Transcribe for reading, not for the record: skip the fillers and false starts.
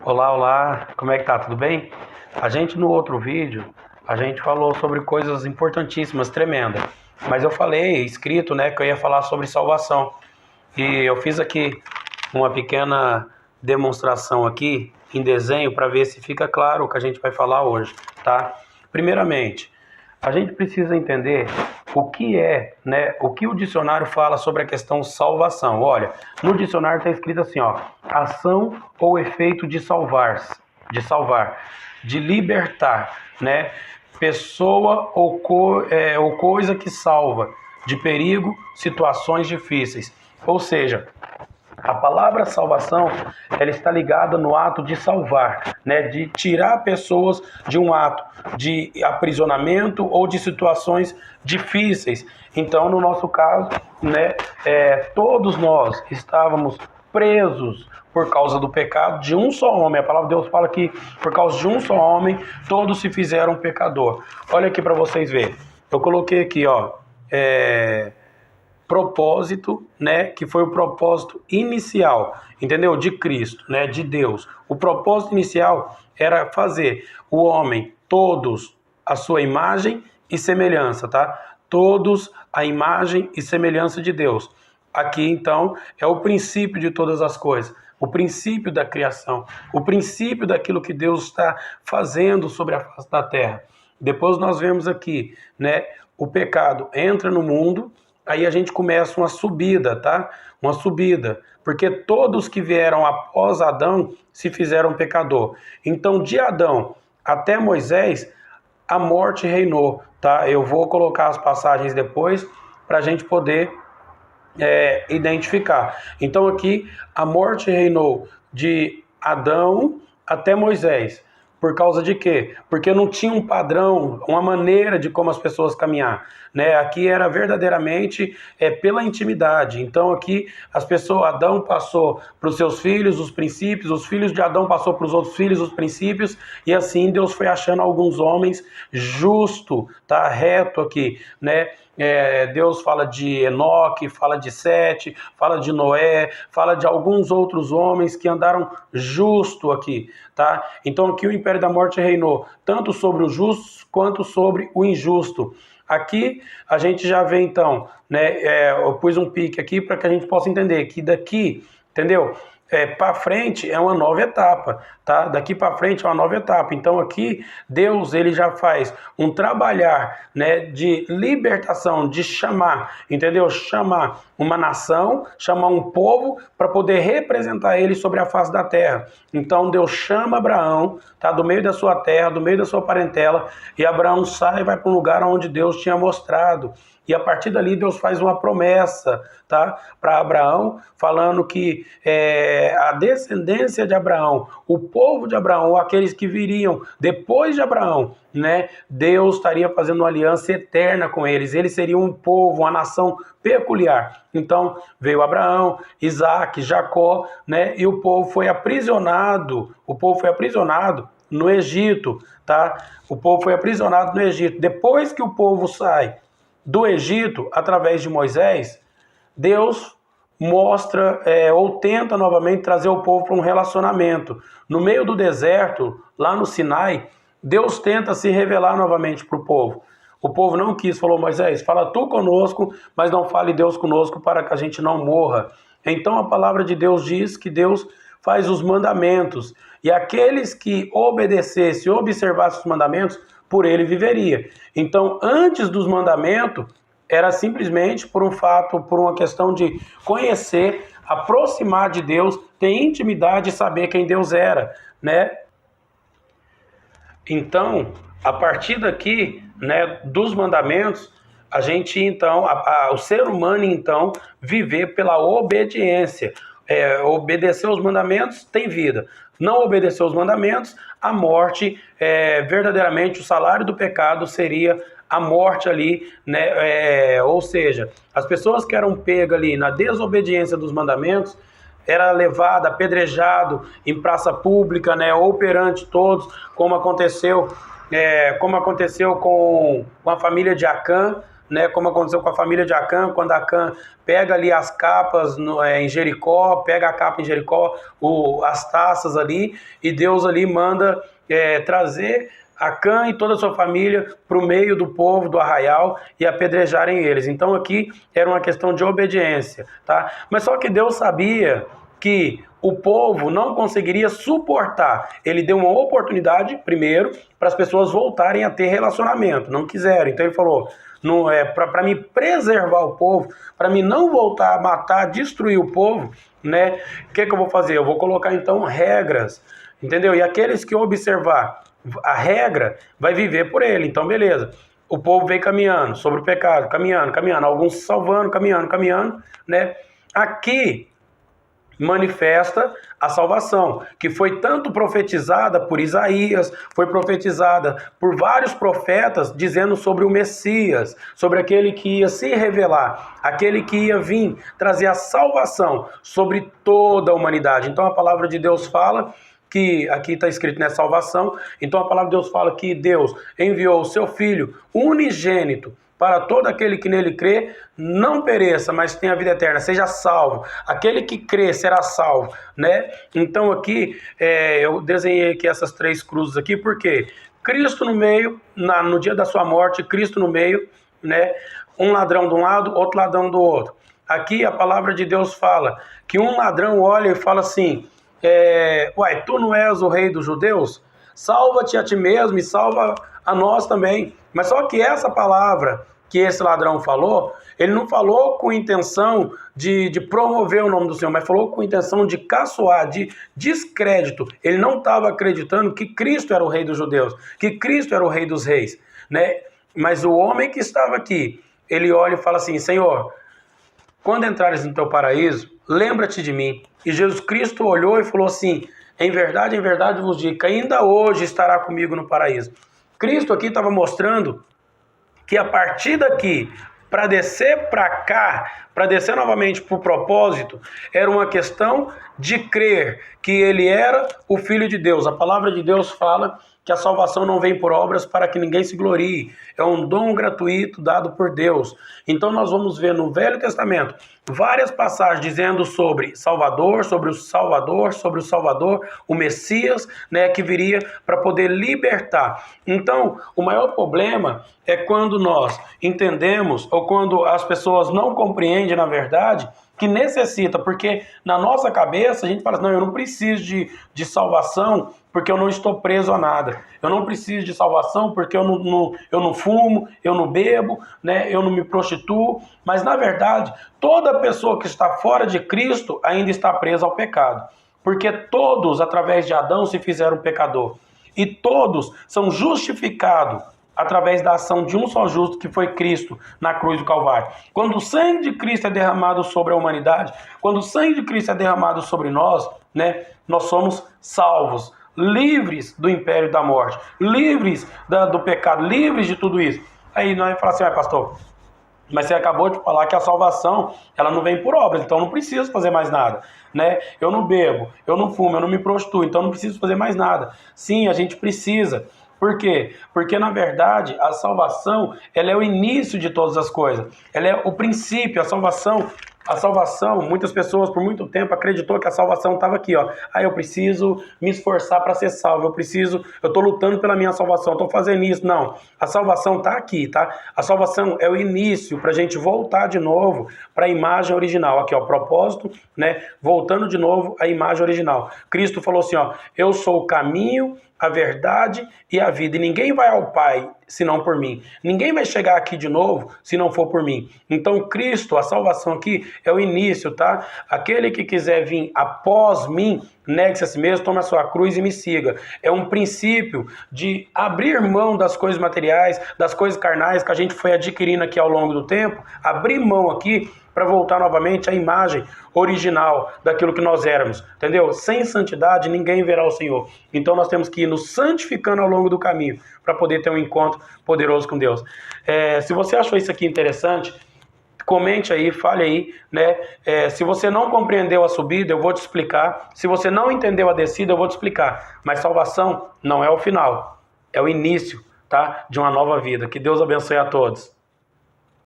Olá, olá, como é que tá? Tudo bem? A gente no outro vídeo, a gente falou sobre coisas importantíssimas, tremendas. Mas eu falei, escrito, né, que eu ia falar sobre salvação. E eu fiz aqui uma pequena demonstração aqui em desenho para ver se fica claro o que a gente vai falar hoje, tá? Primeiramente, a gente precisa entender o que é, né, o que o dicionário fala sobre a questão salvação. Olha, no dicionário está escrito assim, ó, ação ou efeito de salvar, de libertar, né, pessoa ou coisa que salva de perigo, situações difíceis. Ou seja, a palavra salvação, ela está ligada no ato de salvar, né? De tirar pessoas de um ato de aprisionamento ou de situações difíceis. Então, no nosso caso, né, todos nós estávamos presos por causa do pecado de um só homem. A palavra de Deus fala que por causa de um só homem, todos se fizeram pecador. Olha aqui para vocês verem. Eu coloquei aqui, ó, propósito, né, que foi o propósito inicial, entendeu? De Cristo, né, de Deus. O propósito inicial era fazer o homem todos a sua imagem e semelhança, tá? Todos a imagem e semelhança de Deus. Aqui então é o princípio de todas as coisas, o princípio da criação, o princípio daquilo que Deus está fazendo sobre a face da terra. Depois nós vemos aqui, né, o pecado entra no mundo. Aí a gente começa uma subida, tá? Uma subida, porque todos que vieram após Adão se fizeram pecador. Então, de Adão até Moisés, a morte reinou, tá? Eu vou colocar as passagens depois para a gente poder identificar. Então, aqui, a morte reinou de Adão até Moisés. Por causa de quê? Porque não tinha um padrão, uma maneira de como as pessoas caminhar, né? Aqui era verdadeiramente pela intimidade. Então aqui as pessoas, Adão passou para os seus filhos os princípios, os filhos de Adão passou para os outros filhos os princípios, e assim Deus foi achando alguns homens justo, tá reto aqui, né? Deus fala de Enoque, fala de Sete, fala de Noé, fala de alguns outros homens que andaram justo aqui, tá? Então aqui o império da morte reinou tanto sobre o justo quanto sobre o injusto. Aqui a gente já vê então, né? Eu pus um pique aqui para que a gente possa entender que daqui, entendeu? Para frente é uma nova etapa, tá? Daqui para frente é uma nova etapa. Então aqui Deus ele já faz um trabalhar, né, de libertação, de chamar, entendeu? Chamar uma nação, chamar um povo para poder representar ele sobre a face da terra. Então Deus chama Abraão, tá? Do meio da sua terra, do meio da sua parentela, e Abraão sai e vai para um lugar onde Deus tinha mostrado. E a partir dali Deus faz uma promessa, tá, para Abraão, falando que a descendência de Abraão, o povo de Abraão, aqueles que viriam depois de Abraão, né, Deus estaria fazendo uma aliança eterna com eles. Eles seriam um povo, uma nação peculiar. Então veio Abraão, Isaac, Jacó, né, e o povo foi aprisionado. O povo foi aprisionado no Egito, tá? O povo foi aprisionado no Egito. Depois que o povo sai do Egito, através de Moisés, Deus mostra ou tenta novamente trazer o povo para um relacionamento. No meio do deserto, lá no Sinai, Deus tenta se revelar novamente para o povo. O povo não quis, falou: Moisés, fala tu conosco, mas não fale Deus conosco para que a gente não morra. Então a palavra de Deus diz que Deus faz os mandamentos, e aqueles que obedecessem e observassem os mandamentos, por ele viveria. Então, antes dos mandamentos, era simplesmente por um fato, por uma questão de conhecer, aproximar de Deus, ter intimidade e saber quem Deus era, né? Então, a partir daqui, né, dos mandamentos, a gente então, o ser humano então, viver pela obediência. Obedecer os mandamentos tem vida. Não obedecer os mandamentos, a morte, verdadeiramente o salário do pecado seria a morte ali, né? Ou seja, as pessoas que eram pegas ali na desobediência dos mandamentos, era levado, apedrejado em praça pública, né? Ou perante todos, como aconteceu com a família de Acã, né, como aconteceu com a família de Acã, quando Acã pega ali as capas em Jericó, pega a capa em Jericó, as taças ali, e Deus ali manda trazer Acã e toda a sua família para o meio do povo do arraial e apedrejarem eles. Então aqui era uma questão de obediência, tá? Mas só que Deus sabia que o povo não conseguiria suportar. Ele deu uma oportunidade, primeiro, para as pessoas voltarem a ter relacionamento. Não quiseram. Então ele falou, para me preservar o povo, para me não voltar a matar, destruir o povo, né? O que eu vou fazer? Eu vou colocar então regras, entendeu? E aqueles que observar a regra, vai viver por ele. Então beleza. O povo vem caminhando sobre o pecado, caminhando, alguns salvando, caminhando, né? Aqui manifesta a salvação, que foi tanto profetizada por Isaías, foi profetizada por vários profetas, dizendo sobre o Messias, sobre aquele que ia se revelar, aquele que ia vir trazer a salvação sobre toda a humanidade. Então a palavra de Deus fala que aqui está escrito, né, salvação. Então a palavra de Deus fala que Deus enviou o seu Filho unigênito para todo aquele que nele crê, não pereça, mas tenha vida eterna, seja salvo. Aquele que crê será salvo, né? Então aqui, eu desenhei aqui essas 3 cruzes aqui, porque Cristo no meio, no dia da sua morte, Cristo no meio, né? Um ladrão de um lado, outro ladrão do outro. Aqui a palavra de Deus fala que um ladrão olha e fala assim, uai, tu não és o rei dos judeus? Salva-te a ti mesmo e salva a nós também. Mas só que essa palavra que esse ladrão falou, ele não falou com intenção de promover o nome do Senhor, mas falou com intenção de caçoar, de descrédito. Ele não estava acreditando que Cristo era o rei dos judeus, que Cristo era o rei dos reis, né? Mas o homem que estava aqui, ele olha e fala assim, Senhor, quando entrares no teu paraíso, lembra-te de mim. E Jesus Cristo olhou e falou assim, em verdade vos digo, que ainda hoje estará comigo no paraíso. Cristo aqui estava mostrando que a partir daqui, para descer para cá, para descer novamente para o propósito, era uma questão de crer que ele era o Filho de Deus. A palavra de Deus fala que a salvação não vem por obras para que ninguém se glorie. É um dom gratuito dado por Deus. Então nós vamos ver no Velho Testamento várias passagens dizendo sobre Salvador, sobre o Salvador, o Messias, né, que viria para poder libertar. Então, o maior problema é quando nós entendemos, ou quando as pessoas não compreendem, na verdade, que necessita, porque na nossa cabeça a gente fala assim, não, eu não preciso de salvação porque eu não estou preso a nada. Eu não preciso de salvação porque eu não fumo, eu não bebo, né, eu não me prostituo. Mas na verdade, toda pessoa que está fora de Cristo ainda está presa ao pecado. Porque todos, através de Adão, se fizeram pecador. E todos são justificados através da ação de um só justo, que foi Cristo, na cruz do Calvário. Quando o sangue de Cristo é derramado sobre a humanidade, quando o sangue de Cristo é derramado sobre nós, né, nós somos salvos, livres do império da morte, livres do pecado, livres de tudo isso. Aí nós falamos assim, pastor, mas você acabou de falar que a salvação, ela não vem por obras, então eu não preciso fazer mais nada, né? Eu não bebo, eu não fumo, eu não me prostituo, então eu não preciso fazer mais nada. Sim, a gente precisa. Por quê? Porque, na verdade, a salvação, ela é o início de todas as coisas. Ela é o princípio, a salvação, muitas pessoas por muito tempo acreditou que a salvação estava aqui, ó. Eu preciso me esforçar para ser salvo, eu estou lutando pela minha salvação, estou fazendo isso. Não, a salvação está aqui, tá? A salvação é o início para a gente voltar de novo para a imagem original. Aqui, ó, propósito, né? Voltando de novo à imagem original. Cristo falou assim, ó, eu sou o caminho, a verdade e a vida. E ninguém vai ao Pai senão por mim. Ninguém vai chegar aqui de novo se não for por mim. Então Cristo, a salvação aqui é o início, tá? Aquele que quiser vir após mim, negue-se a si mesmo, tome a sua cruz e me siga. É um princípio de abrir mão das coisas materiais, das coisas carnais que a gente foi adquirindo aqui ao longo do tempo, abrir mão aqui para voltar novamente à imagem original daquilo que nós éramos, entendeu? Sem santidade ninguém verá o Senhor. Então nós temos que ir nos santificando ao longo do caminho para poder ter um encontro poderoso com Deus. Se você achou isso aqui interessante, comente aí, fale aí, né? Se você não compreendeu a subida, eu vou te explicar. Se você não entendeu a descida, eu vou te explicar. Mas salvação não é o final, é o início, tá? De uma nova vida. Que Deus abençoe a todos.